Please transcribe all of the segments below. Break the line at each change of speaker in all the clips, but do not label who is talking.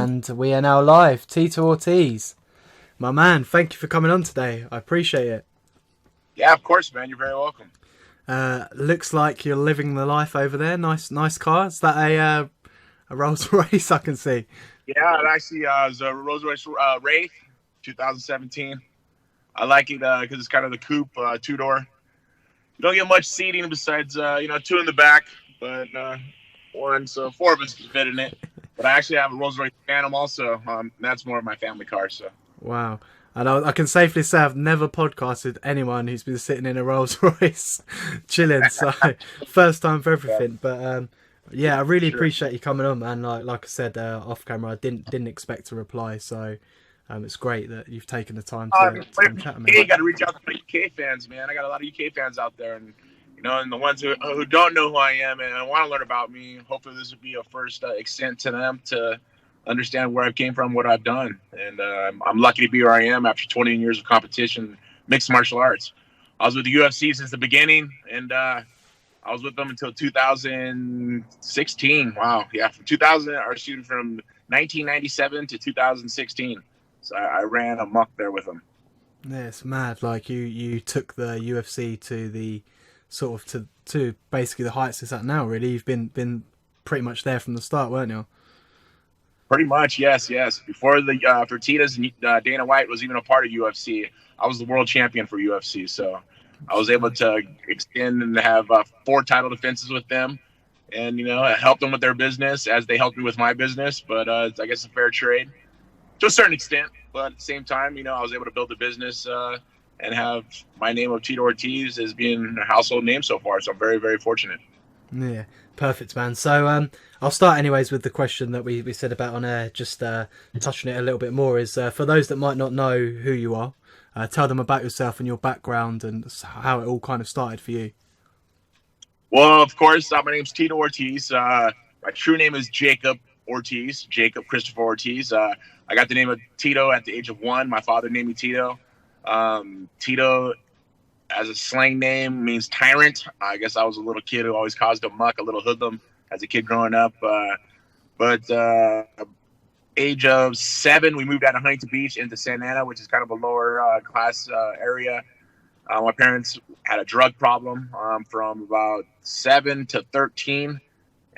And we are now live. Tito Ortiz, my man, thank you for coming on today. I appreciate it.
Yeah, of course, man. You're very welcome.
Looks like you're living the life over there. Nice car. Is that a Rolls Royce? I can see.
Yeah, it actually is a Rolls Royce Wraith, 2017. I like it because it's kind of the coupe, two-door. You don't get much seating besides, two in the back, but so four of us can fit in it. But I actually have a Rolls Royce Phantom also. That's more of my family car, so.
Wow. And I can safely say I've never podcasted anyone who's been sitting in a Rolls Royce chilling. So first time for everything. But yeah, I really
Sure.
appreciate you coming on, man. Like I said off camera, I didn't expect to reply. So it's great that you've taken the time to come and chat with
You
me.
got to reach out to my UK fans, man. I got a lot of UK fans out there, and and the ones who don't know who I am and want to learn about me. Hopefully, this will be a first extent to them to understand where I came from, what I've done, and I'm lucky to be where I am after 20 years of competition, mixed martial arts. I was with the UFC since the beginning, and I was with them until 2016. Wow, yeah, from 1997 to 2016. So I ran amok there with them.
Yeah, it's mad. Like you took the UFC to the sort of to basically the heights it's at now. Really, you've been pretty much there from the start, weren't you?
Pretty much, yes, yes. Before the Fertitas and Dana White was even a part of UFC, I was the world champion for UFC. So I was able to extend and have four title defenses with them, and help them with their business as they helped me with my business. But I guess a fair trade to a certain extent. But at the same time, I was able to build a business and have my name of Tito Ortiz as being a household name so far. So I'm very, very fortunate.
Yeah, perfect, man. So I'll start anyways with the question that we said about on air, just touching it a little bit more. Is for those that might not know who you are, tell them about yourself and your background and how it all kind of started for you.
Well, of course, my name's Tito Ortiz. My true name is Jacob Ortiz, Jacob Christopher Ortiz. I got the name of Tito at the age of 1. My father named me Tito. Tito, as a slang name, means tyrant. I guess I was a little kid who always caused a muck, a little hoodlum as a kid growing up. But age of 7, we moved out of Huntington Beach into Santa Ana, which is kind of a lower class area. My parents had a drug problem from about 7 to 13.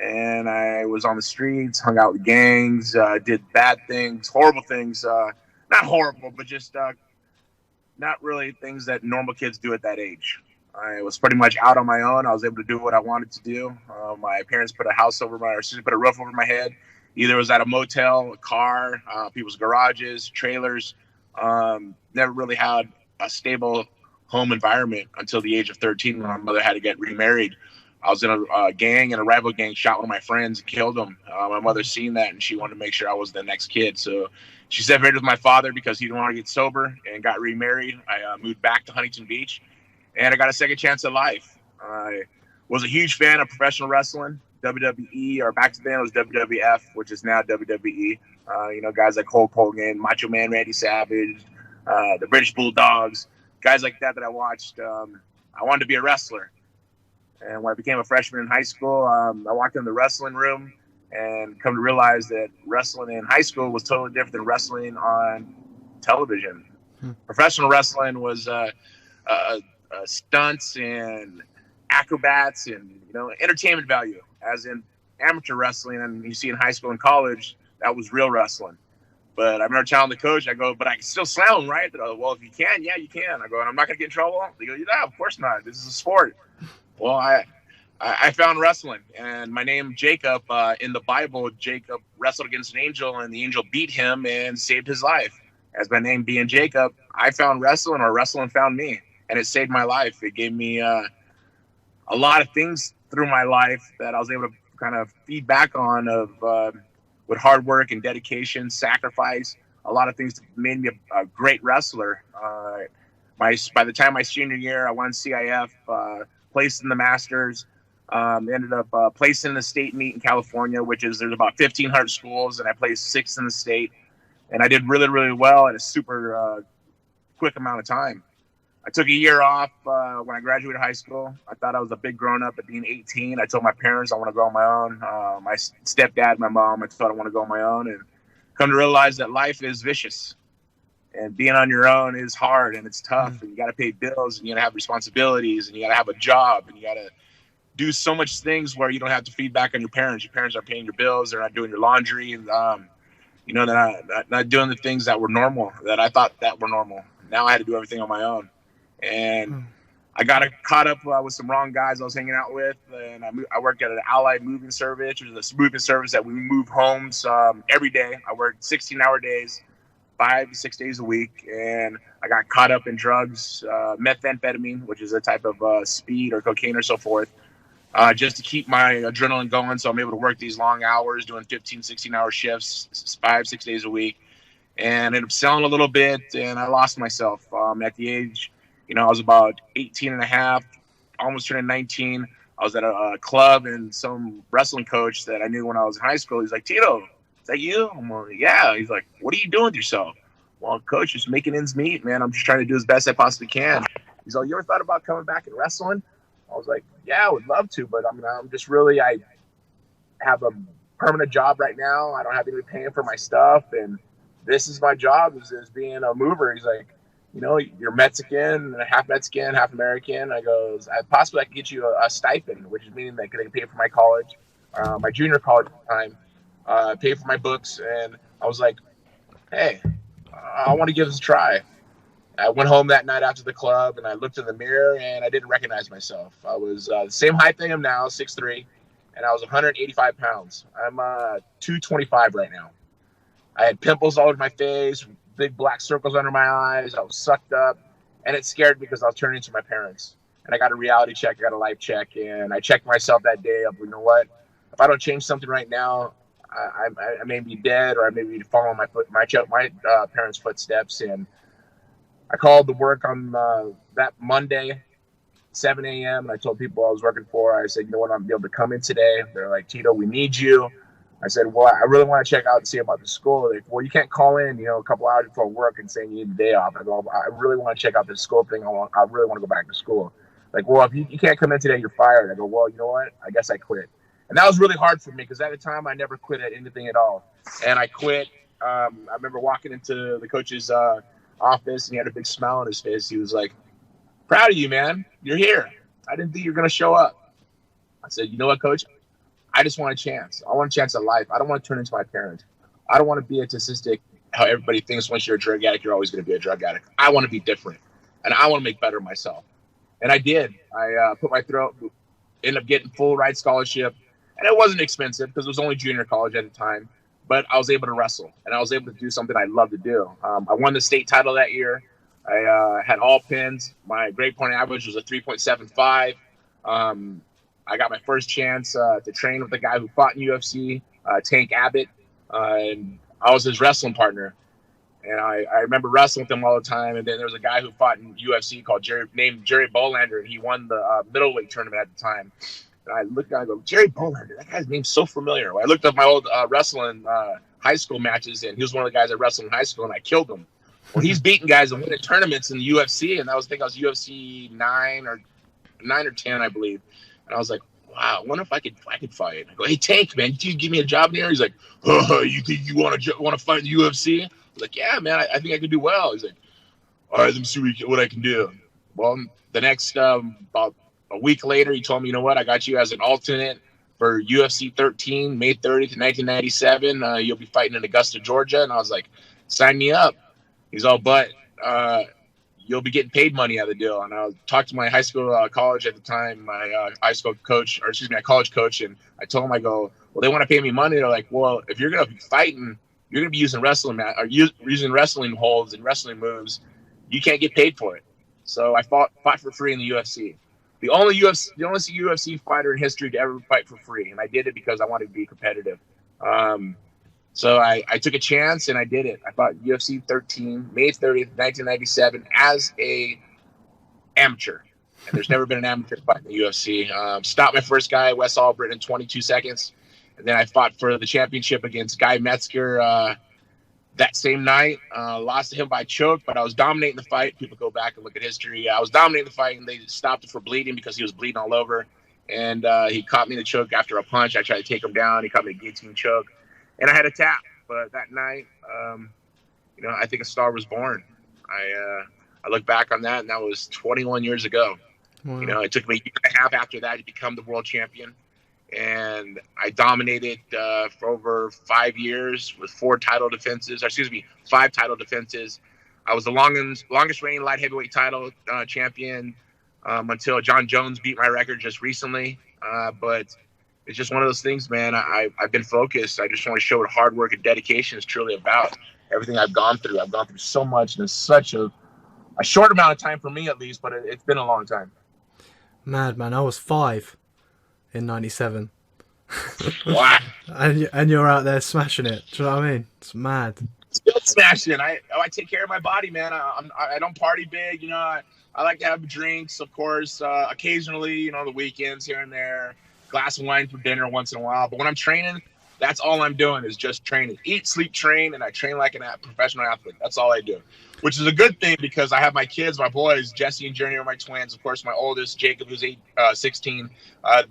And I was on the streets, hung out with gangs, did bad things, horrible things. Not horrible, but just not really things that normal kids do at that age. I was pretty much out on my own. I was able to do what I wanted to do. My parents put put a roof over my head. Either it was at a motel, a car, people's garages, trailers. Never really had a stable home environment until the age of 13 when my mother had to get remarried. I was in a gang, and a rival gang shot one of my friends and killed him. My mother seen that, and she wanted to make sure I was the next kid. So she separated with my father because he didn't want to get sober and got remarried. I moved back to Huntington Beach, and I got a second chance at life. I was a huge fan of professional wrestling, WWE, or back then it was WWF, which is now WWE. Guys like Hulk Hogan, Macho Man Randy Savage, the British Bulldogs, guys like that I watched. I wanted to be a wrestler. And when I became a freshman in high school, I walked in the wrestling room and come to realize that wrestling in high school was totally different than wrestling on television. Professional wrestling was stunts and acrobats and entertainment value, as in amateur wrestling. And you see in high school and college, that was real wrestling. But I remember telling the coach, I go, but I can still slam him, right? Well, if you can, yeah, you can. I go, and I'm not going to get in trouble. They go, yeah, of course not. This is a sport. Well, I found wrestling, and my name Jacob in the Bible, Jacob wrestled against an angel, and the angel beat him and saved his life. As my name being Jacob, I found wrestling, or wrestling found me, and it saved my life. It gave me a lot of things through my life that I was able to kind of feed back on with hard work and dedication, sacrifice. A lot of things made me a great wrestler. By the time my senior year, I won CIF. Placed in the Masters, ended up placing in the state meet in California, there's about 1,500 schools, and I placed 6th in the state. And I did really, really well at a super quick amount of time. I took a year off when I graduated high school. I thought I was a big grown-up at being 18. I told my parents I want to go on my own. My stepdad, my mom, I thought I want to go on my own. And come to realize that life is vicious, and being on your own is hard and it's tough, and you got to pay bills, and you got to have responsibilities, and you got to have a job, and you got to do so much things where you don't have to feed back on your parents. Your parents are paying your bills. They're not doing your laundry, and they're not doing the things that were normal, that I thought that were normal. Now I had to do everything on my own, and I got caught up with some wrong guys I was hanging out with, and I worked at an Allied moving service, which is a moving service that we move homes every day. I worked 16-hour days, 5 to 6 days a week, and I got caught up in drugs, methamphetamine, which is a type of speed or cocaine or so forth, just to keep my adrenaline going. So I'm able to work these long hours, doing 15, 16-hour shifts, 5, 6 days a week, and ended up selling a little bit, and I lost myself at the age, I was about 18 and a half, almost turning 19. I was at a club, and some wrestling coach that I knew when I was in high school, he's like, "Tito, is that you?" I'm like, "Yeah." He's like, "What are you doing with yourself?" "Well, coach, just making ends meet, man. I'm just trying to do as best I possibly can." He's like, "You ever thought about coming back and wrestling?" I was like, "Yeah, I would love to, but I'm just really, I have a permanent job right now. I don't have anybody paying for my stuff, and this is my job is being a mover." He's like, "You're Mexican, half American." I goes, "Possibly I could get you a stipend," which is meaning that they can pay for my college, my junior college at the time, pay for my books. And I was like, "Hey, I want to give this a try." I went home that night after the club, and I looked in the mirror, and I didn't recognize myself. I was the same height I am now, 6'3", and I was 185 pounds. I'm 225 right now. I had pimples all over my face, big black circles under my eyes. I was sucked up, and it scared me because I was turning into my parents. And I got a reality check, I got a life check, and I checked myself that day. You know what? If I don't change something right now, I may be dead, or I may be following my parents' footsteps. And I called to work on that Monday, 7 a.m., and I told people I was working for. I said, "You know what? I'm going to be able to come in today." They're like, "Tito, we need you." I said, "Well, I really want to check out and see about the school." They're like, "Well, you can't call in, a couple hours before work and saying you need a day off." I go, "I really want to check out this school thing. I really want to go back to school." Like, "Well, if you can't come in today, you're fired." I go, "Well, you know what? I guess I quit." And that was really hard for me because at the time I never quit at anything at all. And I quit. I remember walking into the coach's office, and he had a big smile on his face. He was like, "Proud of you, man. You're here. I didn't think you were going to show up." I said, "You know what, coach? I just want a chance. I want a chance at life. I don't want to turn into my parent. I don't want to be a statistic, how everybody thinks once you're a drug addict, you're always going to be a drug addict. I want to be different, and I want to make better myself." And I did. I put my throat, ended up getting full ride scholarship, and it wasn't expensive because it was only junior college at the time, but I was able to wrestle, and I was able to do something I love to do. I won the state title that year. I had all pins. My grade point average was a 3.75. I got my first chance to train with the guy who fought in UFC, Tank Abbott, and I was his wrestling partner. And I remember wrestling with him all the time. And then there was a guy who fought in UFC named Jerry Bolander, and he won the middleweight tournament at the time. And I looked at him, I go, "Jerry Bolander, that guy's name's so familiar." I looked up my old wrestling high school matches, and he was one of the guys I wrestled in high school, and I killed him. Well, he's beating guys and winning tournaments in the UFC, and I was UFC 9 or 10, I believe. And I was like, "Wow, I wonder if I could fight." I go, "Hey, Tank, man, can you give me a job here?" He's like, "Oh, you think you want to fight in the UFC?" I was like, "Yeah, man, I think I could do well." He's like, "All right, let me see what I can do." Well, the next about a week later, he told me, "You know what? I got you as an alternate for UFC 13, May 30th, 1997. You'll be fighting in Augusta, Georgia." And I was like, "Sign me up." He's all, "But you'll be getting paid money out of the deal." And I talked to my high school, college at the time, my college coach, and I told him, I go, "Well, they want to pay me money." They're like, "Well, if you're going to be fighting, you're going to be using using wrestling holds and wrestling moves. You can't get paid for it." So I fought for free in the UFC. The only UFC fighter in history to ever fight for free, and I did it because I wanted to be competitive. So I took a chance, and I did it. I fought UFC 13, May 30th, 1997, as a amateur. And there's never been an amateur fight in the UFC. Stopped my first guy, Wes Albritton, in 22 seconds. And then I fought for the championship against Guy Metzger that same night. Lost to him by choke, but I was dominating the fight. People go back and look at history. I was dominating the fight, and they stopped it for bleeding because he was bleeding all over. And he caught me in the choke after a punch. I tried to take him down. He caught me in a guillotine choke. And I had a tap. but that night, I think a star was born. I look back on that, and that was 21 years ago.
Wow.
It took me a year and a half after that to become the world champion, and I dominated for over 5 years with 5 title defenses. I was the longest reigning light heavyweight title champion until John Jones beat my record just recently. But it's just one of those things, man. I've been focused. I just want to show what hard work and dedication is truly about. Everything I've gone through so much, and it's such a short amount of time for me, at least, but it's been a long time.
Mad, man. I was 5 in 97.
Wow.
and you're out there smashing it. Do you know what I mean? It's mad.
Still smashing. I take care of my body, man. I don't party big. I like to have drinks, of course, occasionally, the weekends here and there, glass of wine for dinner once in a while. But when I'm training, that's all I'm doing is just training. Eat, sleep, train, and I train like a professional athlete. That's all I do, which is a good thing because I have my kids, my boys, Jesse and Journey are my twins. Of course, my oldest, Jacob, who's 16.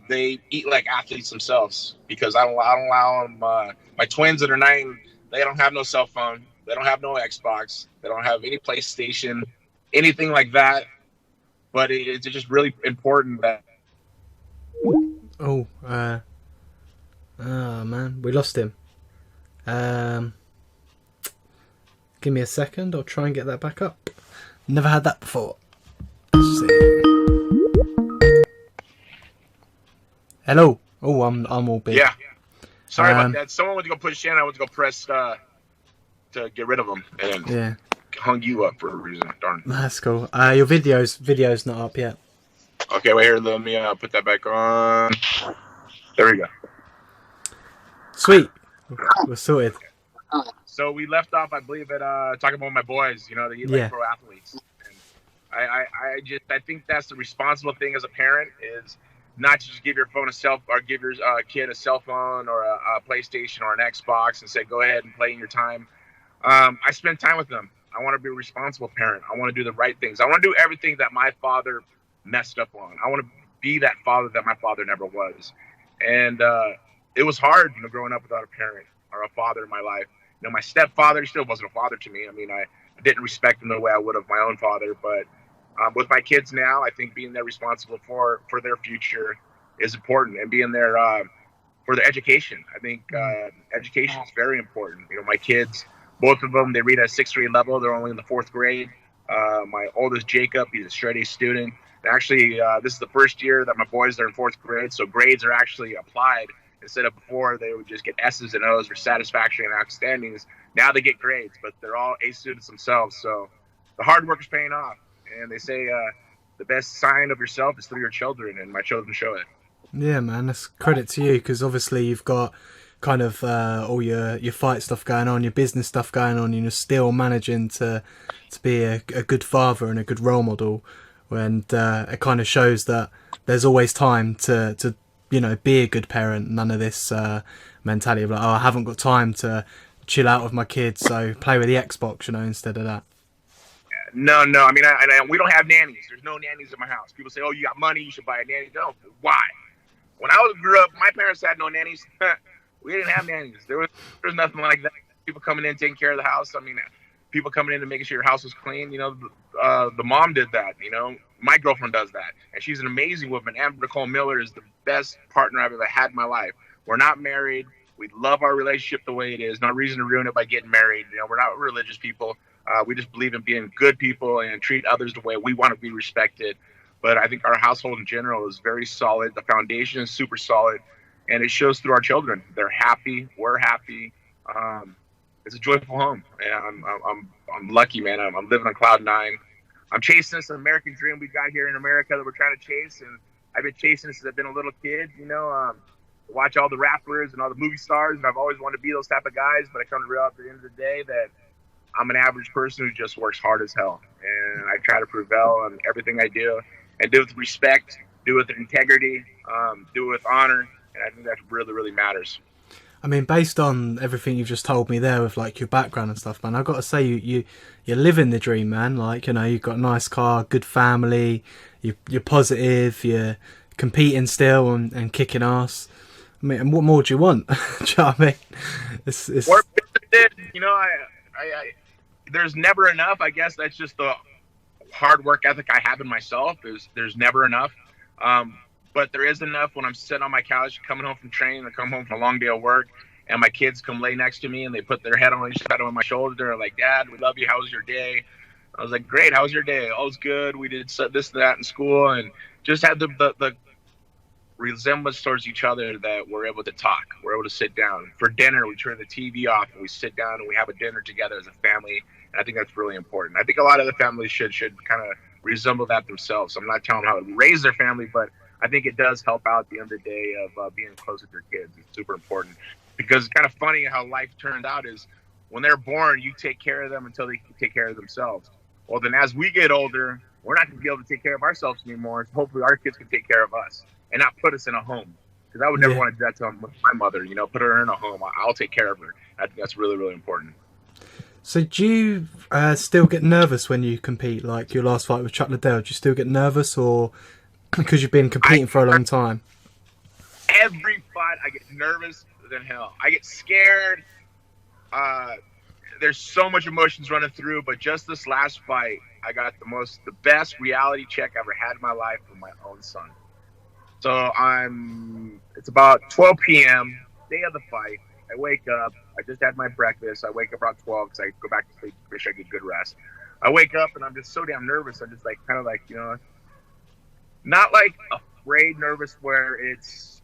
They eat like athletes themselves because I don't allow them. My twins that are 9, they don't have no cell phone. They don't have no Xbox. They don't have any PlayStation, anything like that. But it's just really important that.
Oh, man, we lost him. Give me a second. I'll try and get that back up. Never had that before. Let's see. Hello. Oh, I'm all big.
Yeah. Sorry about that. Someone went to go push in. I went to go press to get rid of them, and
yeah,
hung you up for a reason. Darn.
That's cool. Your video's not up yet.
Okay, wait here. Let me put that back on. There we go.
Sweet. We're sorted.
So we left off, I believe, at talking about my boys. They eat like pro athletes. And I think that's the responsible thing as a parent is not to just give your give your kid a cell phone or a PlayStation or an Xbox and say go ahead and play in your time. I spend time with them. I want to be a responsible parent. I want to do the right things. I want to do everything that my father messed up on. I want to be that father that my father never was. And it was hard, growing up without a parent or a father in my life. My stepfather still wasn't a father to me. I mean, I didn't respect him the way I would have my own father. But with my kids now, I think being there responsible for their future is important, and being there for their education. I think education is very important. My kids, both of them, they read at 6th grade level. They're only in the 4th grade. My oldest, Jacob, he's a straight A student. And actually, this is the first year that my boys are in 4th grade, so grades are actually applied. Instead of before, they would just get S's and O's for satisfactory and outstandings. Now they get grades, but they're all A students themselves. So the hard work is paying off. And they say the best sign of yourself is through your children, and my children show it.
Yeah, man, that's credit to you, because obviously you've got kind of all your fight stuff going on, your business stuff going on, and you're still managing to be a good father and a good role model. And it kind of shows that there's always time to be a good parent. None of this mentality of like, I haven't got time to chill out with my kids, so play with the Xbox, instead of that.
No. I mean, we don't have nannies. There's no nannies in my house. People say, "Oh, you got money, you should buy a nanny." No, why? When I grew up, my parents had no nannies. We didn't have nannies. There was nothing like that. People coming in taking care of the house. I mean, people coming in and making sure your house was clean. The mom did that. My girlfriend does that, and she's an amazing woman. Amber Nicole Miller is the best partner I've ever had in my life. We're not married. We love our relationship the way it is. No reason to ruin it by getting married. We're not religious people. We just believe in being good people and treat others the way we want to be respected. But I think our household in general is very solid. The foundation is super solid, and it shows through our children. They're happy. We're happy. It's a joyful home, and I'm lucky, man. I'm living on cloud 9. I'm chasing this American dream we got here in America that we're trying to chase, and I've been chasing this since I've been a little kid. Watch all the rappers and all the movie stars, and I've always wanted to be those type of guys. But I come to realize at the end of the day that I'm an average person who just works hard as hell, and I try to prevail on everything I do, and do it with respect, do it with integrity, do it with honor, and I think that really, really matters.
I mean, based on everything you've just told me there with like your background and stuff, man, I've got to say you're living the dream, man. Like, you've got a nice car, good family, you're positive, you're competing still and kicking ass. I mean, and what more do you want? Do you know what I mean?
More business it. There's never enough. I guess that's just the hard work ethic I have in myself. Is there's never enough. But there is enough when I'm sitting on my couch, coming home from training, or come home from a long day of work, and my kids come lay next to me and they put their head on my shoulder. They're like, "Dad, we love you. How was your day?" I was like, "Great. How was your day?" "Oh, it's good. We did this, that in school," and just had the resemblance towards each other that we're able to talk. We're able to sit down. For dinner, we turn the TV off and we sit down and we have a dinner together as a family. And I think that's really important. I think a lot of the families should kind of resemble that themselves. I'm not telling them how to raise their family, but I think it does help out at the end of the day of being close with your kids. It's super important, because it's kind of funny how life turned out is when they're born, you take care of them until they can take care of themselves. Well, then as we get older, we're not going to be able to take care of ourselves anymore. So hopefully our kids can take care of us and not put us in a home. Because I would never want to do that to my mother, put her in a home. I'll take care of her. I think that's really, really important.
So do you still get nervous when you compete? Like your last fight with Chuck Liddell, do you still get nervous, or because you've been competing for a long time?
Every fight, I get nervous than hell. I get scared. There's so much emotions running through, but just this last fight, I got the best reality check I ever had in my life from my own son. So it's about 12 p.m., day of the fight. I wake up. I just had my breakfast. I wake up around 12 because I go back to sleep, make sure I get good rest. I wake up and I'm just so damn nervous. I'm just not like afraid nervous where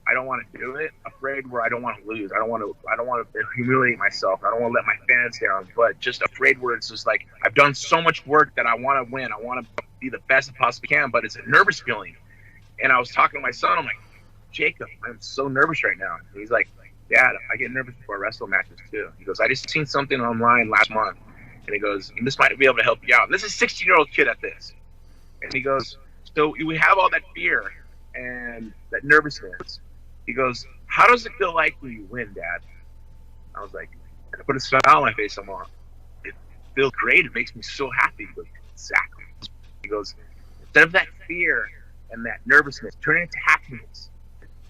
I don't want to do it. Afraid where I don't want to lose. I don't want to humiliate myself. I don't want to let my fans down. But just afraid where it's just like I've done so much work that I want to win. I want to be the best I possibly can. But it's a nervous feeling. And I was talking to my son. I'm like, "Jacob, I'm so nervous right now." And he's like, "Dad, I get nervous before wrestling matches too." He goes, "I just seen something online last month." And he goes, "This might be able to help you out." And this is a 16-year-old kid at this. And he goes, "So we have all that fear and that nervousness." He goes, "How does it feel like when you win, Dad?" I was like, I put a smile on my face. I'm like, "It feels great. It makes me so happy." He goes, "Exactly." He goes, "Instead of that fear and that nervousness, turn it into happiness.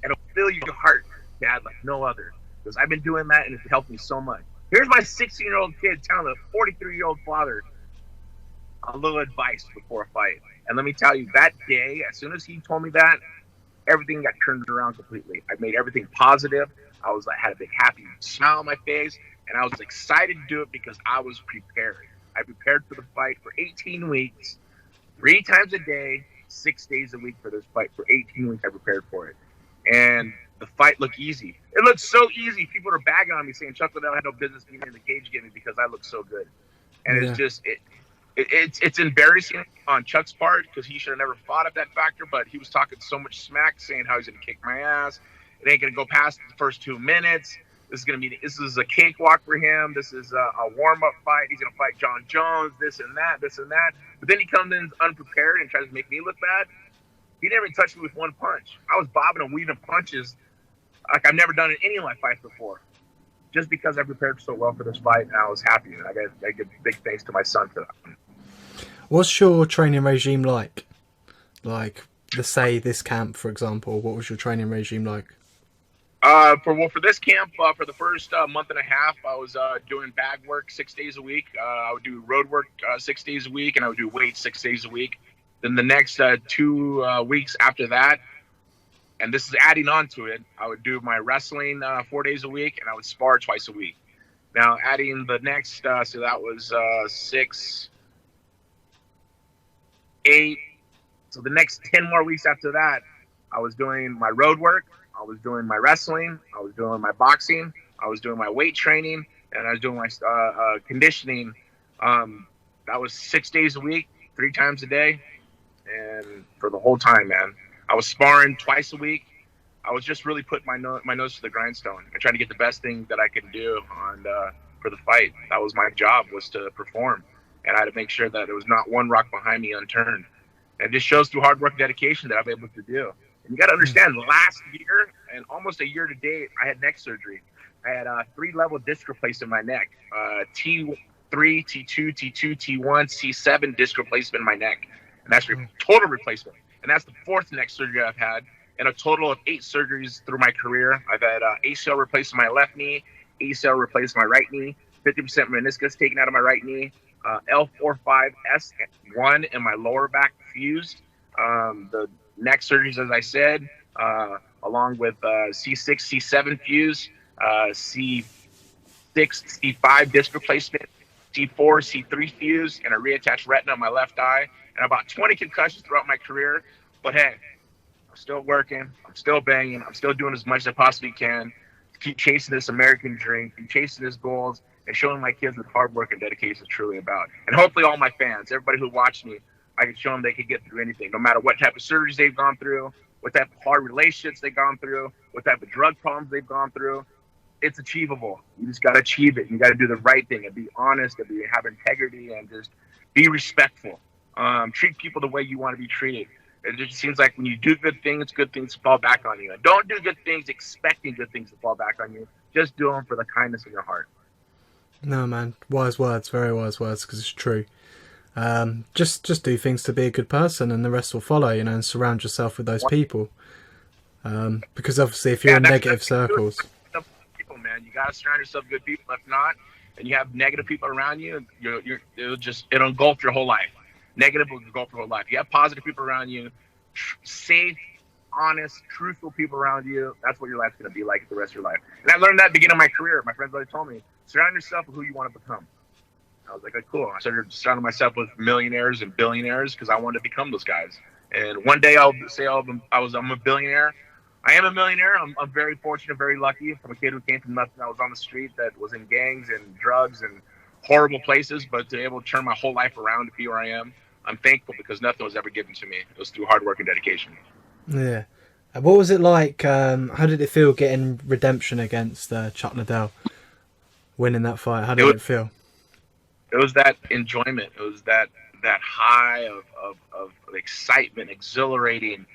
And it'll fill your heart, Dad, like no other." Because I've been doing that and it's helped me so much. Here's my 16-year-old kid telling a 43-year-old father a little advice before a fight. And let me tell you, that day, as soon as he told me that, everything got turned around completely. I made everything positive. I had a big happy smile on my face, and I was excited to do it because I was prepared. I prepared for the fight for 18 weeks, 3 times a day, 6 days a week for this fight. For 18 weeks, I prepared for it. And the fight looked easy. It looked so easy. People are bagging on me saying Chuck Liddell had no business being in the cage getting me because I looked so good. And it's just it's embarrassing on Chuck's part because he should have never fought at that factor, but he was talking so much smack, saying how he's going to kick my ass. It ain't going to go past the first 2 minutes. This is a cakewalk for him. This is a warm-up fight. He's going to fight John Jones, this and that. But then he comes in unprepared and tries to make me look bad. He never even touched me with one punch. I was bobbing and weaving punches like I've never done in any of my fights before. Just because I prepared so well for this fight, and I was happy. And I give big thanks to my son for that.
What's your training regime like? Like, let's say this camp, for example. What was your training regime like?
For this camp, for the first month and a half, I was doing bag work 6 days a week. I would do road work 6 days a week, and I would do weights 6 days a week. Then the next 2 weeks after that, and this is adding on to it, I would do my wrestling 4 days a week, and I would spar twice a week. Now, adding the next, so that was 6, 8. So the next 10 more weeks after that, I was doing my road work, I was doing my wrestling, I was doing my boxing, I was doing my weight training, and I was doing my conditioning. That was 6 days a week, 3 times a day. And for the whole time, man, I was sparring twice a week. I was just really putting my nose to the grindstone and trying to get the best thing that I could do for the fight. That was my job, was to perform. And I had to make sure that there was not one rock behind me unturned. And it just shows through hard work and dedication that I'm able to do. And you got to understand, last year and almost a year to date, I had neck surgery. I had 3-level disc replaced in my neck. T3, T2, T2, T1, C7 disc replacement in my neck. And that's total replacement. And that's the 4th neck surgery I've had, and a total of 8 surgeries through my career. I've had ACL replaced in my left knee, ACL replaced in my right knee, 50% meniscus taken out of my right knee, L45S1 in my lower back fused. The neck surgeries, as I said, along with C6, C7 fuse, C6, C5 disc replacement, C4, C3 fuse, and a reattached retina on my left eye, and about 20 concussions throughout my career. But hey, I'm still working. I'm still banging. I'm still doing as much as I possibly can to keep chasing this American dream, keep chasing his goals, and showing my kids what hard work and dedication is truly about. And hopefully all my fans, everybody who watched me, I can show them they can get through anything, no matter what type of surgeries they've gone through, what type of hard relationships they've gone through, what type of drug problems they've gone through. It's achievable. You just got to achieve it. You got to do the right thing and be honest and have integrity and just be respectful. Treat people the way you want to be treated. It just seems like when you do good things fall back on you. And don't do good things expecting good things to fall back on you. Just do them for the kindness in your heart.
No, man. Wise words. Very wise words, because it's true. Just do things to be a good person, and the rest will follow, and surround yourself with those people. Because obviously if you're in negative circles...
People, man. You got to surround yourself with good people. If not, and you have negative people around you, it'll engulf your whole life. Negative will engulf your whole life. You have positive people around you, safe, honest, truthful people around you. That's what your life's going to be like the rest of your life. And I learned that at the beginning of my career. My friends always told me, surround yourself with who you want to become. I was like, oh, cool. I started surrounding myself with millionaires and billionaires because I wanted to become those guys. And one day I'll say I'm a billionaire. I am a millionaire. I'm very fortunate, very lucky. I'm a kid who came from nothing. I was on the street that was in gangs and drugs and horrible places, but to be able to turn my whole life around to be where I am, I'm thankful because nothing was ever given to me. It was through hard work and dedication.
Yeah. What was it like? How did it feel getting redemption against Chuck Liddell? Winning that fight? How did it feel?
It was that enjoyment. It was that high of excitement, exhilarating,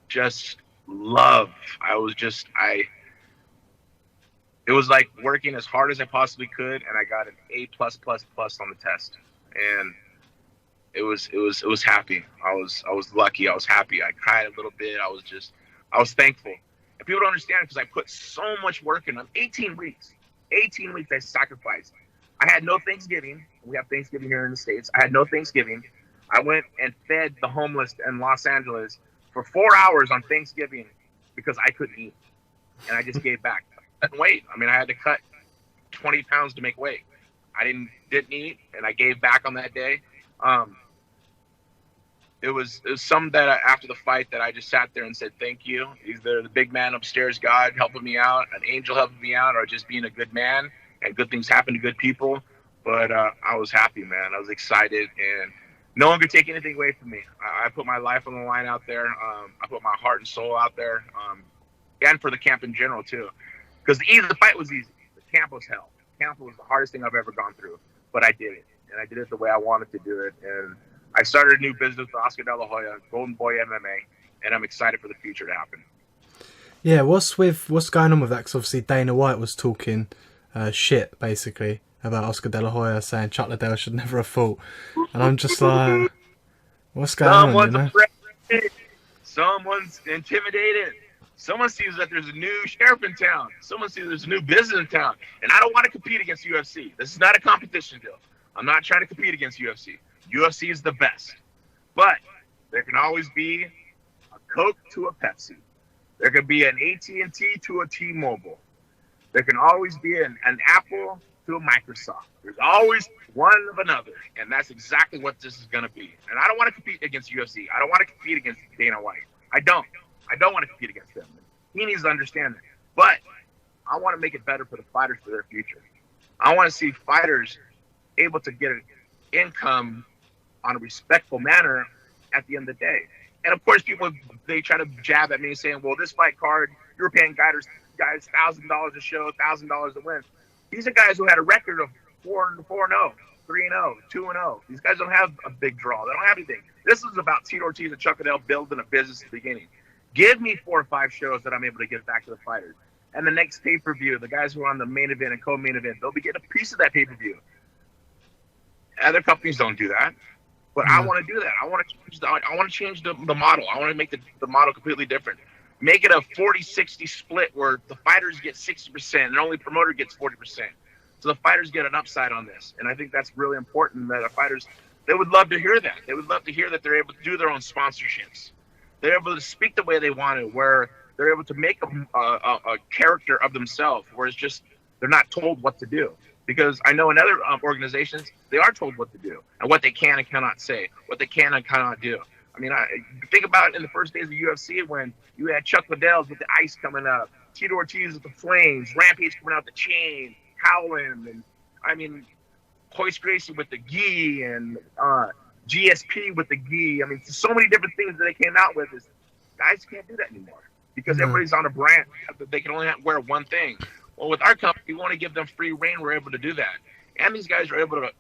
just love. It was like working as hard as I possibly could, and I got an A+++ on the test. And it was happy. I was lucky. I was happy. I cried a little bit. I was thankful. And people don't understand because I put so much work in. 18 weeks. 18 weeks I sacrificed. I had no Thanksgiving. We have Thanksgiving here in the States. I had no Thanksgiving. I went and fed the homeless in Los Angeles for 4 hours on Thanksgiving because I couldn't eat. And I just gave back. I couldn't wait. I mean, I had to cut 20 pounds to make weight. I didn't eat, and I gave back on that day. It was some that after the fight that I just sat there and said, thank you. Either the big man upstairs, God helping me out, an angel helping me out, or just being a good man, and good things happen to good people. But I was happy, man. I was excited, and no one could take anything away from me. I put my life on the line out there. I put my heart and soul out there, and for the camp in general, too. Because the fight was easy. The camp was hell. The camp was the hardest thing I've ever gone through. But I did it, and I did it the way I wanted to do it. And I started a new business with Oscar De La Hoya, Golden Boy MMA, and I'm excited for the future to happen.
Yeah, what's going on with that? Because obviously Dana White was talking shit, basically, about Oscar De La Hoya, saying Chuck Liddell should never have fought. And I'm just like, what's going on,
afraid. Someone's intimidated. Someone sees that there's a new sheriff in town. Someone sees there's a new business in town. And I don't want to compete against UFC. This is not a competition deal. I'm not trying to compete against UFC. UFC is the best. But there can always be a Coke to a Pepsi. There can be an AT&T to a T-Mobile. There can always be an Apple to a Microsoft. There's always one of another. And that's exactly what this is going to be. And I don't want to compete against UFC. I don't want to compete against Dana White. I don't want to compete against them. He needs to understand that. But I want to make it better for the fighters for their future. I want to see fighters able to get an income on a respectful manner at the end of the day. And of course, people, they try to jab at me saying, well, this fight card, you're paying guys $1,000 a show, $1,000 to win. These are guys who had a record of 4-0, 3-0, 2-0. These guys don't have a big draw. They don't have anything. This is about Tito Ortiz and Chuck Liddell building a business at the beginning. Give me 4 or 5 shows that I'm able to give back to the fighters. And the next pay-per-view, the guys who are on the main event and co-main event, they'll be getting a piece of that pay-per-view. Other companies don't do that. But I want to do that. I want to change the model. I want to make the model completely different. Make it a 40-60 split where the fighters get 60% and only promoter gets 40%. So the fighters get an upside on this. And I think that's really important that the fighters, they would love to hear that. They would love to hear that they're able to do their own sponsorships. They're able to speak the way they want to, where they're able to make a character of themselves, where it's just they're not told what to do. Because I know in other organizations, they are told what to do and what they can and cannot say, what they can and cannot do. I mean, I think about it in the first days of UFC when you had Chuck Liddell with the ice coming up, Tito Ortiz with the flames, Rampage coming out the chain, Howland, and I mean, Hoist Gracie with the gi, and GSP with the gi. I mean, so many different things that they came out with. Is guys can't do that anymore because everybody's on a brand. They can only wear one thing. Well, with our company, we want to give them free reign. We're able to do that, and these guys are able to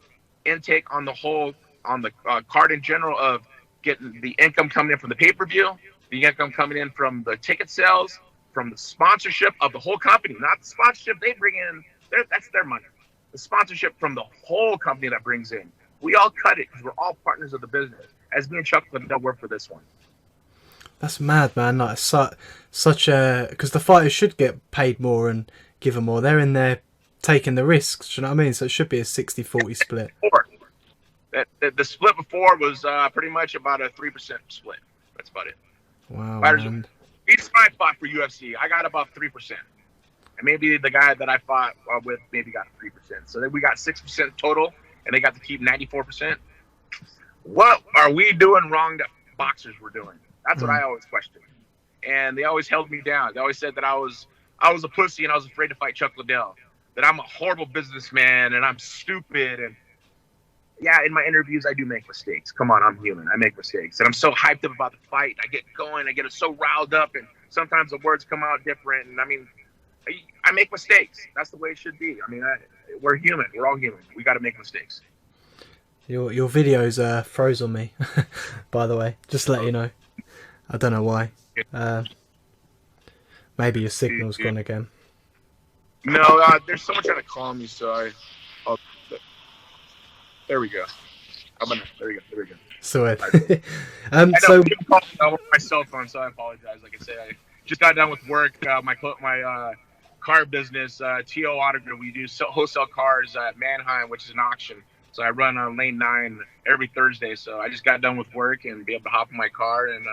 intake on the whole, on the card in general, of getting the income coming in from the pay-per-view, the income coming in from the ticket sales, from the sponsorship of the whole company, not the sponsorship they bring in. That's their money. The sponsorship from the whole company that brings in. We all cut it because we're all partners of the business. As me and Chuck Liddell work for this one.
That's mad, man. Like such a, because the fighters should get paid more and given more. They're in there taking the risks. Do you know what I mean? So it should be a 60-40 split.
The split before was pretty much about a 3% split. That's about it.
Wow,
fighters,
man.
Each fight fought for UFC, I got about 3%. And maybe the guy that I fought with maybe got 3%. So then we got 6% total, and they got to keep 94%. What are we doing wrong that boxers were doing? That's what I always questioned. And they always held me down. They always said that I was a pussy and I was afraid to fight Chuck Liddell. That I'm a horrible businessman and I'm stupid. And yeah, in my interviews, I do make mistakes. Come on, I'm human. I make mistakes. And I'm so hyped up about the fight. I get going. I get so riled up. And sometimes the words come out different. And I mean, I make mistakes. That's the way it should be. I mean, we're human. We're all human. We got to make mistakes.
Your videos froze on me, by the way. Just to let you know. I don't know why. Maybe your signal's gone again.
No, there's someone trying to call me, so there we go. There we go.
So,
I know, so my cell phone, so I apologize. Like I said, I just got done with work. My car business, TO Autograph. We do wholesale cars at Mannheim, which is an auction. So I run on lane 9 every Thursday. So I just got done with work and be able to hop in my car and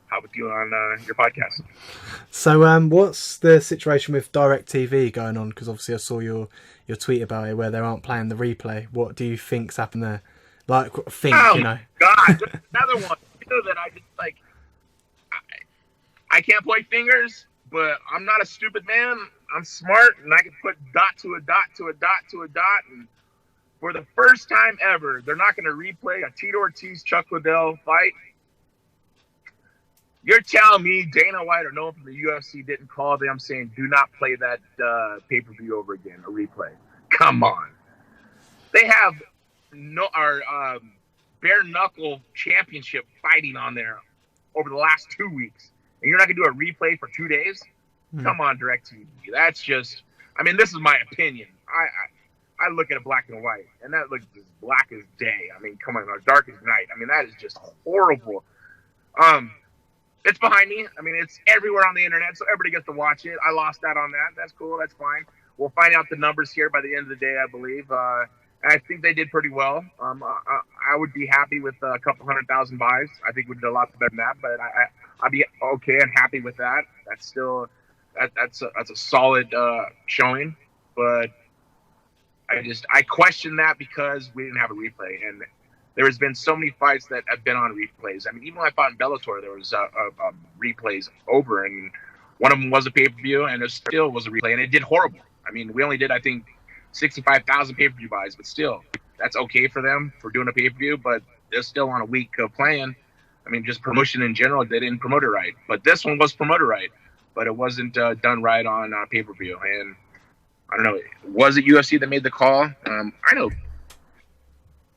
hop with you on your podcast.
So what's the situation with DirecTV going on? Because obviously I saw your tweet about it where they aren't playing the replay. What do you think's happened there? Like, you know.
God, another one. You know that I just like. I can't point fingers, but I'm not a stupid man. I'm smart, and I can put dot to a dot to a dot to a dot. And for the first time ever, they're not going to replay a Tito Ortiz Chuck Liddell fight. You're telling me Dana White or no one from the UFC didn't call them saying, do not play that pay-per-view over again, a replay. Come on. They have our bare knuckle championship fighting on there over the last 2 weeks. And you're not going to do a replay for 2 days? Come on, DirecTV. That's just, I mean, this is my opinion. I look at it black and white, and that looks as black as day. I mean, come on, or dark as night. I mean, that is just horrible. It's behind me. I mean, it's everywhere on the internet, so everybody gets to watch it. I lost that on that. That's cool. That's fine. We'll find out the numbers here by the end of the day, I believe. I think they did pretty well. I would be happy with a couple 100,000 buys. I think we did a lot better than that, but I'd be okay and happy with that. That's still that's a solid showing, but I question that because we didn't have a replay, and there has been so many fights that have been on replays. I mean, even when I fought in Bellator, there was replays over, and one of them was a pay-per-view, and it still was a replay, and it did horrible. I mean, we only did, I think, 65,000 pay-per-view buys, but still, that's okay for them for doing a pay-per-view, but they're still on a week of playing. I mean, just promotion in general, they didn't promote it right. But this one was promoted right, but it wasn't done right on pay-per-view. And I don't know, was it UFC that made the call? I know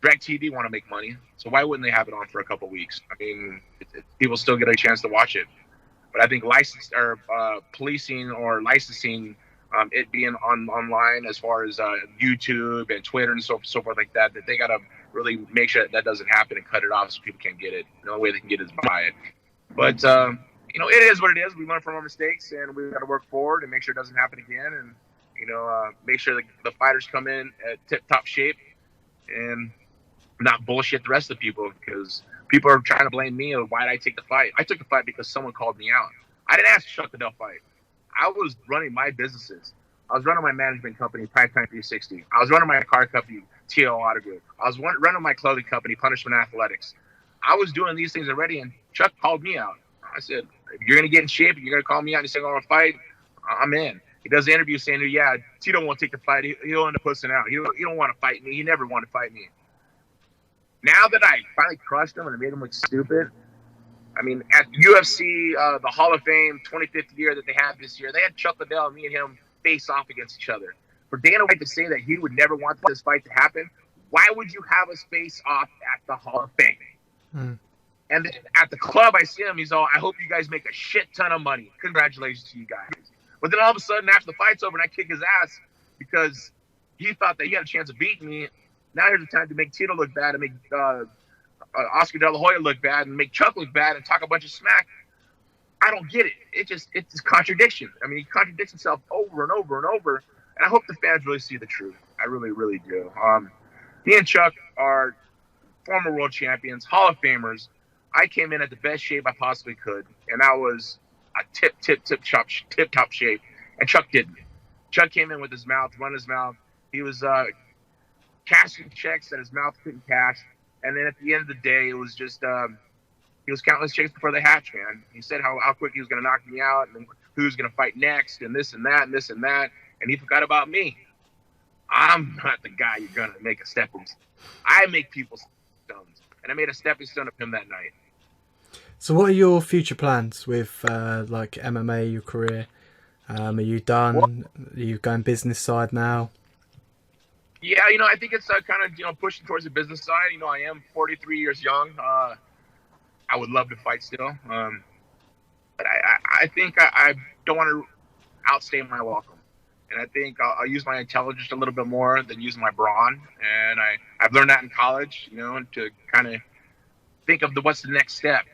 DirecTV want to make money, so why wouldn't they have it on for a couple weeks? I mean, people still get a chance to watch it. But I think policing or licensing it being online as far as YouTube and Twitter and so forth like that they got to really make sure that doesn't happen and cut it off so people can't get it. The only way they can get it is buy it. But, it is what it is. We learn from our mistakes, and we've got to work forward and make sure it doesn't happen again. And Make sure the fighters come in at tip-top shape and not bullshit the rest of the people, because people are trying to blame me or why did I take the fight. I took the fight because someone called me out. I didn't ask to shut the Liddell fight. I was running my businesses. I was running my management company, Primetime 360. I was running my car company, Tito Ortiz. I was running my clothing company, Punishment Athletics. I was doing these things already, and Chuck called me out. I said, if you're going to get in shape, you're going to call me out and you say, I want to fight, I'm in. He does the interview saying, yeah, Tito won't take the fight. He'll end up pussing out. He don't want to fight me. He never wanted to fight me. Now that I finally crushed him and I made him look stupid, I mean, at UFC, the Hall of Fame 25th year that they had this year, they had Chuck Liddell, me and him, face off against each other. For Dana White to say that he would never want this fight to happen, why would you have us face off at the Hall of Fame? And then at the club, I see him. He's all, I hope you guys make a shit ton of money. Congratulations to you guys. But then all of a sudden, after the fight's over and I kick his ass because he thought that he had a chance of beating me, now here's the time to make Tito look bad and make Oscar De La Hoya look bad and make Chuck look bad and talk a bunch of smack. I don't get it. It's contradiction. I mean, he contradicts himself over and over and over. And I hope the fans really see the truth. I really, really do. Me and Chuck are former world champions, Hall of Famers. I came in at the best shape I possibly could, and I was a tip-top shape, and Chuck didn't. Chuck came in with his mouth, run his mouth. He was cashing checks that his mouth couldn't cash, and then at the end of the day, it was just he was counting his checks before they hatched, man. He said how quick he was going to knock me out, and who was going to fight next, and this and that, and this and that, and he forgot about me. I'm not the guy you're going to make a stepping stone. I make people stones, and I made a stepping stone of him that night.
So what are your future plans with like MMA, your career? Are you done? Are you going business side now?
Yeah, I think it's kind of, pushing towards the business side. I am 43 years young. I would love to fight still. But I think I don't want to outstay my welcome. And I think I'll use my intelligence a little bit more than using my brawn. And I've learned that in college, to kind of think of what's the next step.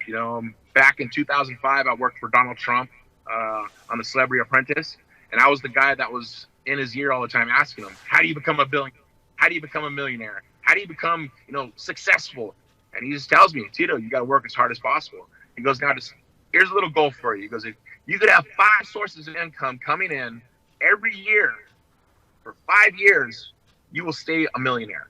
Back in 2005, I worked for Donald Trump on The Celebrity Apprentice. And I was the guy that was in his ear all the time asking him, how do you become a billionaire? How do you become a millionaire? How do you become, successful? And he just tells me, Tito, you got to work as hard as possible. He goes, now here's a little goal for you. He goes, if you could have 5 sources of income coming in every year for 5 years, you will stay a millionaire.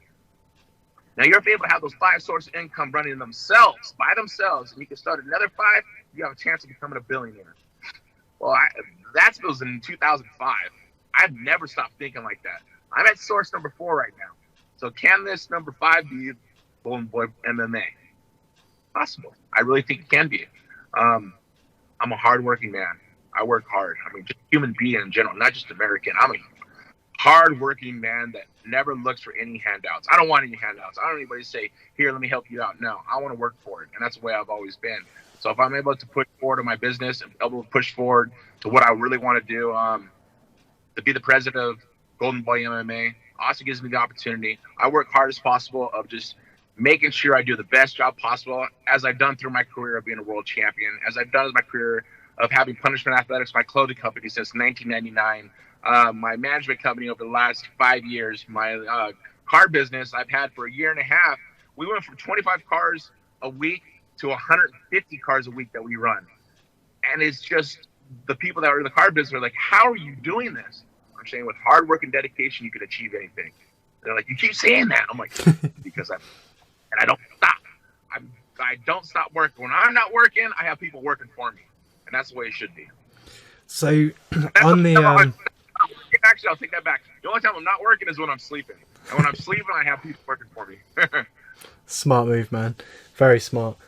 Now, you're able to have those 5 sources of income running by themselves, and you can start another 5, you have a chance of becoming a billionaire. Well, that was in 2005. I've never stopped thinking like that. I'm at source number 4 right now. So can this number 5 be Golden Boy MMA? Possible. I really think it can be. I'm a hardworking man. I work hard. I mean, just human being in general, not just American. I'm a hardworking man that never looks for any handouts. I don't want any handouts. I don't want anybody to say, here, let me help you out. No, I want to work for it. And that's the way I've always been. So if I'm able to push forward in my business and able to push forward to what I really want to do, to be the president of Golden Boy MMA, also gives me the opportunity. I work hard as possible of just making sure I do the best job possible, as I've done through my career of being a world champion, as I've done in my career of having Punishment Athletics, my clothing company, since 1999, my management company over the last 5 years, my car business I've had for a year and a half. We went from 25 cars a week to 150 cars a week that we run. And it's just the people that are in the car business are like, how are you doing this? I'm saying with hard work and dedication, you can achieve anything. They're like, you keep saying that. I'm like, because I don't stop. I don't stop working. When I'm not working, I have people working for me. And that's the way it should be.
So on the...
Actually, I'll take that back. The only time I'm not working is when I'm sleeping. And when I'm sleeping, I have people working for me.
Smart move, man. Very smart.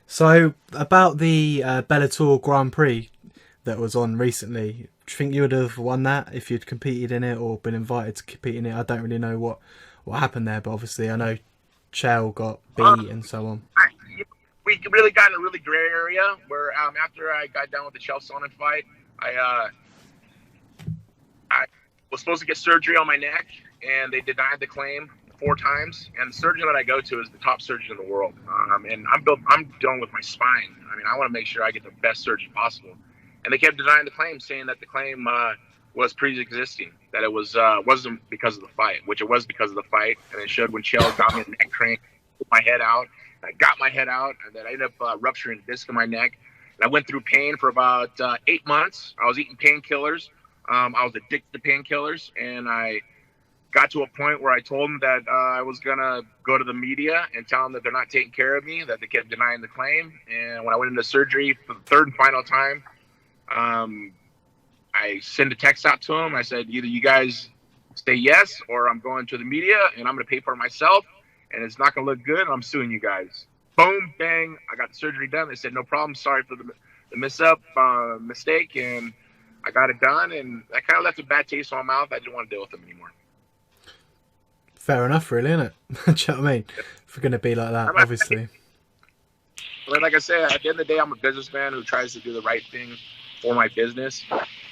So about the Bellator Grand Prix that was on recently, do you think you would have won that if you'd competed in it or been invited to compete in it? I don't really know what happened there, but obviously I know Chael got beat and so on.
We really got in a really gray area where after I got done with the Chael Sonnen fight, I was supposed to get surgery on my neck, and they denied the claim 4 times. And the surgeon that I go to is the top surgeon in the world. And I'm dealing with my spine. I mean, I want to make sure I get the best surgery possible. And they kept denying the claim, saying that the claim was pre-existing. That it was wasn't because of the fight, which it was because of the fight, and it showed when Chael got me a neck crank, put my head out. I got my head out, and then I ended up rupturing a disc in my neck. And I went through pain for about 8 months. I was eating painkillers. I was addicted to painkillers, and I got to a point where I told them that I was going to go to the media and tell them that they're not taking care of me, that they kept denying the claim. And when I went into surgery for the third and final time, I sent a text out to them. I said, either you guys say yes, or I'm going to the media, and I'm going to pay for it myself, and it's not going to look good, and I'm suing you guys. Boom, bang, I got the surgery done. They said, no problem, sorry for the mistake, and I got it done, and I kind of left a bad taste in my mouth. I didn't want to deal with them anymore.
Fair enough, really, isn't it? Do you know what I mean? If we're going to be like that, obviously.
But like I said, at the end of the day, I'm a businessman who tries to do the right thing for my business.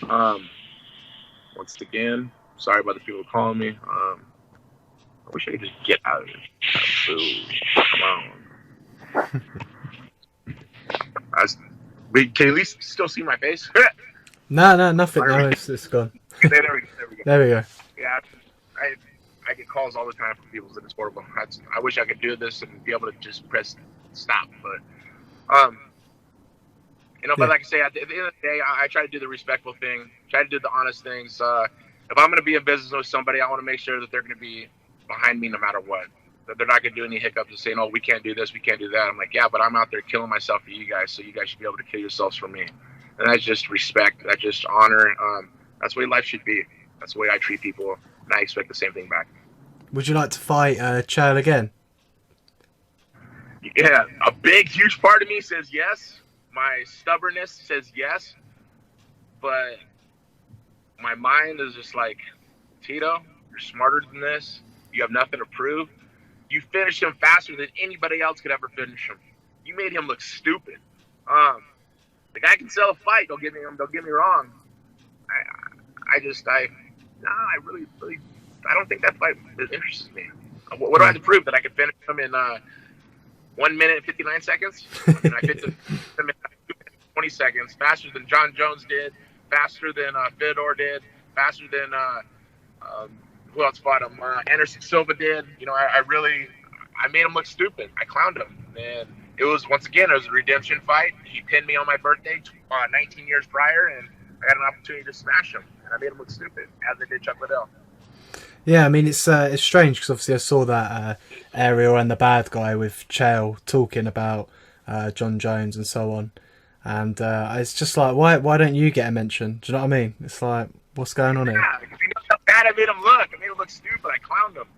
Once again, sorry about the people calling me. I wish I could just get out of it. Come on. Can you at least still see my face?
No, nothing. No, it's gone.
There we go.
There we go.
Yeah, I get calls all the time from people, and it's horrible. I wish I could do this and be able to just press stop, but but like I say, at the end of the day, I try to do the respectful thing, try to do the honest things. If I'm going to be in business with somebody, I want to make sure that they're going to be behind me no matter what. That they're not going to do any hiccups and saying, "Oh, we can't do this, we can't do that." I'm like, yeah, but I'm out there killing myself for you guys, so you guys should be able to kill yourselves for me. And that's just respect. That's just honor. That's the way life should be. That's the way I treat people, and I expect the same thing back.
Would you like to fight Chael again?
Yeah, a big, huge part of me says yes. My stubbornness says yes. But my mind is just like, Tito, you're smarter than this. You have nothing to prove. You finished him faster than anybody else could ever finish him. You made him look stupid. The guy can sell a fight. Don't get me wrong. I really, I don't think that fight interests me. What do I have to prove? That I can finish him in 1 minute and 59 seconds? I mean, I finished him in 20 seconds, faster than John Jones did, faster than Fedor did, faster than who else fought him? Anderson Silva did. You know, I made him look stupid. I clowned him, and it was a redemption fight. He pinned me on my birthday 19 years prior, and I got an opportunity to smash him, and I made him look stupid, as I did Chuck Liddell.
Yeah, I mean, it's strange because obviously I saw that Ariel and the bad guy with Chael talking about John Jones and so on, and it's just like, why don't you get a mention? Do you know what I mean? It's like, what's going on here?
Yeah, because you know how bad I made him look. I made him look stupid. I clowned him.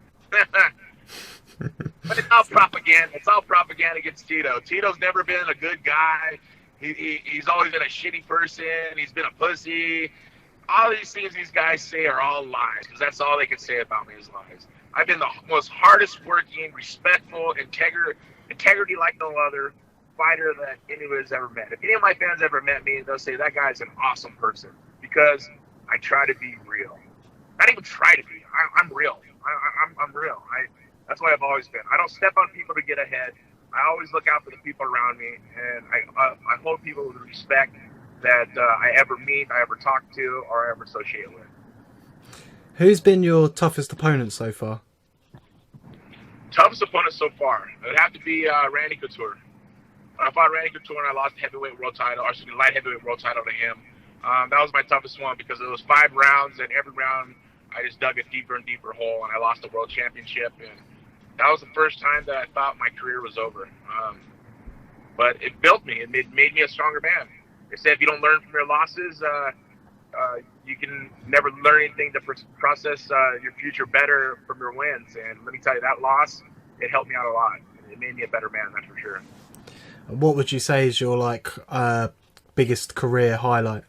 But it's all propaganda. It's all propaganda against Tito. Tito's never been a good guy. He's always been a shitty person. He's been a pussy. All these things these guys say are all lies, because that's all they can say about me is lies. I've been the most hardest working, respectful, integrity like no other fighter that anybody's ever met. If any of my fans ever met me, they'll say that guy's an awesome person, because I try to be real. Not even try to be. I'm real. I'm real. That's what I've always been. I don't step on people to get ahead. I always look out for the people around me, and I hold people with respect that I ever meet, I ever talk to, or I ever associate with.
Who's been your toughest opponent so far?
Toughest opponent so far? It would have to be Randy Couture. When I fought Randy Couture and I lost the heavyweight world title, or excuse me, light heavyweight world title to him, that was my toughest one, because it was 5 rounds, and every round I just dug a deeper and deeper hole, and I lost the world championship. And that was the first time that I thought my career was over. But it built me. It made me a stronger man. They said if you don't learn from your losses, you can never learn anything to process your future better from your wins. And let me tell you, that loss, it helped me out a lot. It made me a better man, that's for sure.
What would you say is your biggest career highlight?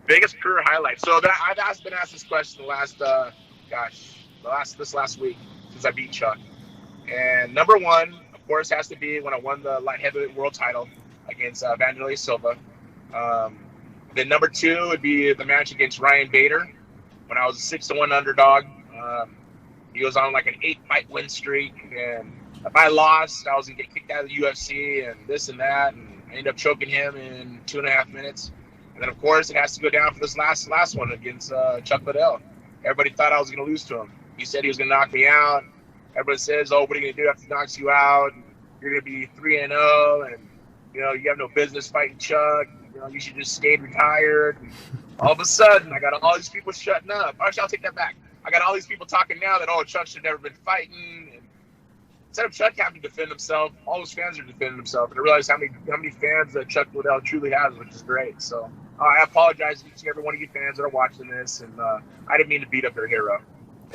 Biggest career highlight. So I've been asked this question this last week since I beat Chuck. And number one, of course, has to be when I won the light heavyweight world title against Vanderlei Silva. Then number 2 would be the match against Ryan Bader when I was a 6-1 underdog. He was on like an 8-fight win streak, and if I lost, I was gonna get kicked out of the UFC and this and that, and I ended up choking him in 2.5 minutes. And then, of course, it has to go down for this last one against Chuck Liddell. Everybody thought I was going to lose to him. He said he was going to knock me out. Everybody says, "Oh, what are you going to do after he knocks you out? You're going to be 3-0, and you have no business fighting Chuck. You should just stay retired." And all of a sudden, I got all these people shutting up. Actually, I'll take that back. I got all these people talking now that, Chuck should have never been fighting. And instead of Chuck having to defend himself, all those fans are defending themselves. And I realize how many fans that Chuck Liddell truly has, which is great. So I apologize to each and every one of you fans that are watching this, and I didn't mean to beat up their hero.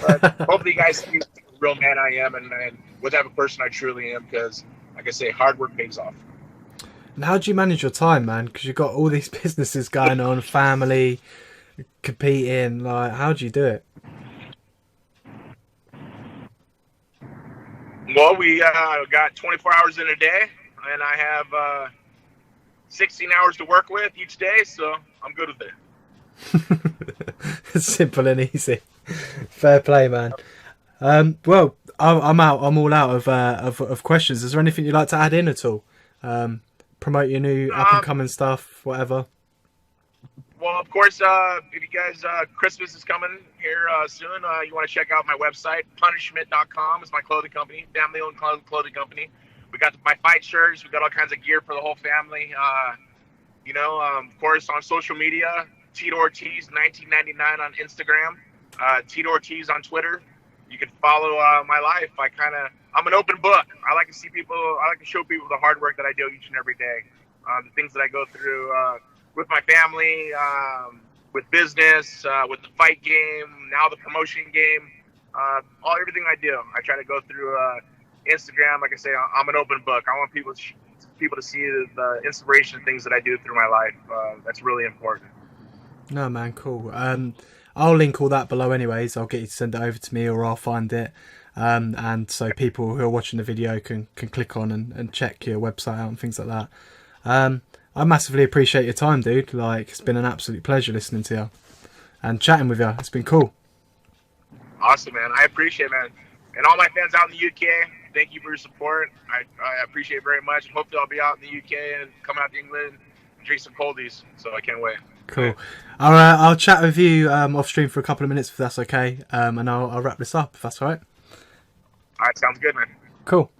But hopefully you guys see the real man I am and what type of person I truly am, because, like I say, hard work pays off.
And how do you manage your time, man? Because you've got all these businesses going on, family, competing. Like, how do you do it?
Well, we got 24 hours in a day, and I have 16 hours to work with each day, so I'm good with it.
Simple and easy. Fair play, man. Well, I'm out. I'm all out of questions. Is there anything you'd like to add in at all? Promote your new up and coming stuff, whatever.
Well, of course, if you guys, Christmas is coming here soon. You want to check out my website, punishment.com. It's my clothing company, family-owned clothing company. We got my fight shirts. We got all kinds of gear for the whole family. Of course, on social media, Tito Ortiz 1999 on Instagram, Tito Ortiz on Twitter. You can follow my life. I'm an open book. I like to show people the hard work that I do each and every day. The things that I go through with my family, with business, with the fight game, now the promotion game, everything I do. I try to go through Instagram. Like I say, I'm an open book. I want people to see the inspiration things that I do through my life. That's really important.
No, man, cool. I'll link all that below anyways. I'll get you to send it over to me, or I'll find it. And so people who are watching the video can click on and check your website out and things like that. I massively appreciate your time, dude. Like, it's been an absolute pleasure listening to you and chatting with you. It's been cool.
Awesome, man. I appreciate it, man. And all my fans out in the UK, thank you for your support. I appreciate it very much. Hopefully I'll be out in the UK and come out to England and drink some coldies. So I can't wait.
Cool. I'll chat with you off stream for a couple of minutes if that's okay. And I'll wrap this up if that's all right.
All right, sounds good, man.
Cool.